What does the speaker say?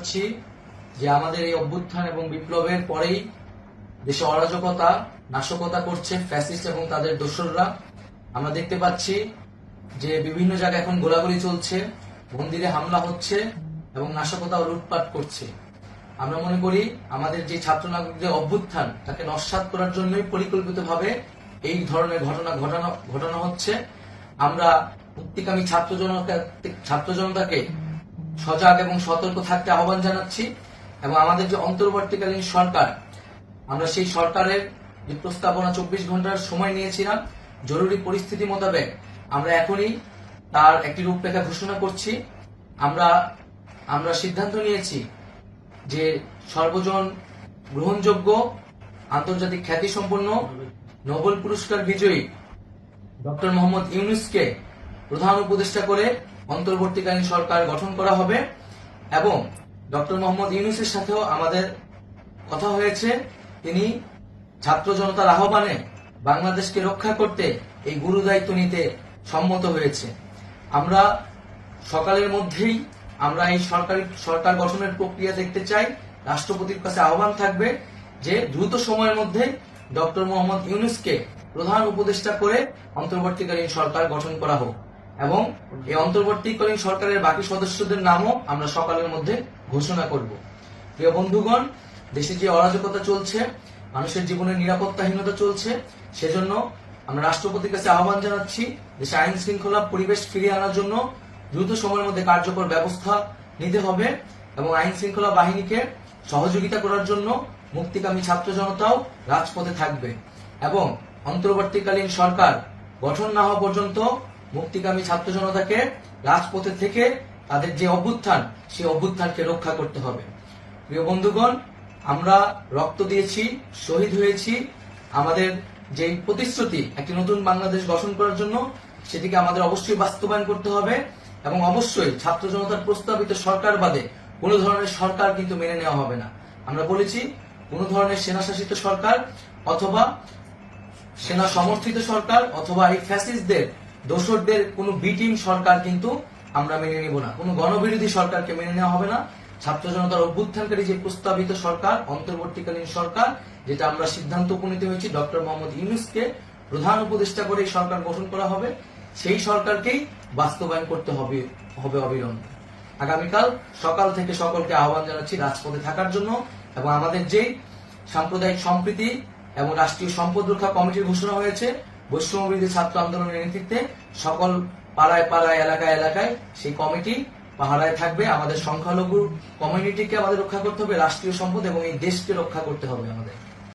পাচ্ছি যে আমাদের এই অভ্যুত্থান এবং বিপ্লবের পরেই দেশে অরাজকতা নাশকতা করছে ফ্যাসিস্ট এবং তাদের দোসররা। আমরা দেখতে পাচ্ছি যে বিভিন্ন জায়গায় এখন গোলাগুলি চলছে, মন্দিরে হামলা হচ্ছে এবং নাশকতা ও লুটপাট করছে। আমরা মনে করি আমাদের যে ছাত্র নাগরিকদের অভ্যুত্থান তাকে নস্যাৎ করার জন্যই পরিকল্পিতভাবে এই ধরনের ঘটনা ঘটানো হচ্ছে। আমরা মুক্তিকামী ছাত্র জনতাকে সজাগ এবং সতর্ক থাকতে আহ্বান জানাচ্ছি এবং আমাদের যে অন্তর্বর্তীকালীন সরকার, আমরা সেই সরকারের যে প্রস্তাবনা 24 ঘন্টার সময় নিয়েছিলাম, জরুরি পরিস্থিতি মোতাবেক আমরা এখনই তার একটি রূপরেখা ঘোষণা করছি। আমরা সিদ্ধান্ত নিয়েছি যে সর্বজন গ্রহণযোগ্য আন্তর্জাতিক খ্যাতিসম্পন্ন নোবেল পুরস্কার বিজয়ী ডক্টর মোহাম্মদ ইউনূসকে প্রধান উপদেষ্টা করে অন্তর্বর্তীকালীন সরকার গঠন করা হবে এবং ডক্টর মোহাম্মদ ইউনূসের সাথেও আমাদের কথা হয়েছে। তিনি ছাত্র জনতার আহ্বানে বাংলাদেশকে রক্ষা করতে এই গুরু দায়িত্ব নিতে সম্মত হয়েছে। আমরা সকালের মধ্যেই আমরা এই সরকার গঠনের প্রক্রিয়া দেখতে চাই। রাষ্ট্রপতির কাছে আহ্বান থাকবে যে দ্রুত সময়ের মধ্যে ডক্টর মোহাম্মদ ইউনূসকে প্রধান উপদেষ্টা করে অন্তর্বর্তীকালীন সরকার গঠন করা হোক এবং এই অন্তর্বর্তীকালীন সরকারের বাকি সদস্যদের নামও আমরা সকালের মধ্যে ঘোষণা করব। প্রিয় বন্ধুগণ, দেশে যে অরাজকতা চলছে, মানুষের জীবনের নিরাপত্তাহীনতা চলছে, সেজন্য আমরা রাষ্ট্রপতির কাছে আহ্বান জানাচ্ছি দেশে আইন শৃঙ্খলা পরিবেশ ফিরিয়ে আনার জন্য দ্রুত সময়ের মধ্যে কার্যকর ব্যবস্থা নিতে হবে এবং আইন শৃঙ্খলা বাহিনীকে সহযোগিতা করার জন্য মুক্তিকামী ছাত্র জনতাও রাজপথে থাকবে এবং অন্তর্বর্তীকালীন সরকার গঠন না হওয়া পর্যন্ত মুক্তিকামী ছাত্র জনতাকে রাজপথে থেকে তাদের যে অভ্যুত্থান, সেই অভ্যুত্থানকে রক্ষা করতে হবে। প্রিয় বন্ধুগণ, আমরা রক্ত দিয়েছি, শহীদ হয়েছি। আমাদের যে প্রতিশ্রুতি একটি নতুন বাংলাদেশ গঠন করার জন্য, সেটিকে আমাদের অবশ্যই বাস্তবায়ন করতে হবে এবং অবশ্যই ছাত্র জনতার প্রস্তাবিত সরকার বাদে কোনো ধরনের সরকার কিন্তু মেনে নেওয়া হবে না। আমরা বলেছি কোনো ধরনের সেনাশাসিত সরকার অথবা সেনা সমর্থিত সরকার অথবা এই ফ্যাসিস্টদের দোসরদের কোনো বি টিম সরকার কিন্তু আমরা মেনে নেব না। কোনো গণবিরোধী সরকারকে মেনে নেওয়া হবে না। ছাত্র জনতার অভ্যুত্থানকারী যে প্রস্তাবিত সরকার, অন্তর্বর্তীকালীন সরকার, যেটা আমরা সিদ্ধান্ত উপনীত হয়েছি ডক্টর মোহাম্মদ ইউনূসকে প্রধান উপদেষ্টা করে এই সরকার গঠন করা হবে, সেই সরকারকেই বাস্তবায়ন করতে হবে অবিলম্বে। আগামীকাল সকাল থেকে সকলকে আহ্বান জানাচ্ছি রাজপথে থাকার জন্য এবং আমাদের যে সাম্প্রদায়িক সম্প্রীতি এবং রাষ্ট্রীয় সম্পদ রক্ষা কমিটির ঘোষণা হয়েছে বৈষম্যবিরোধী ছাত্র আন্দোলনের নেতৃত্বে, সকল পাড়ায় পাড়ায় এলাকায় এলাকায় সেই কমিটি পাহারায় থাকবে। আমাদের সংখ্যালঘু কমিউনিটিকে আমাদের রক্ষা করতে হবে, রাষ্ট্রীয় সম্পদ এবং এই দেশকে রক্ষা করতে হবে আমাদের।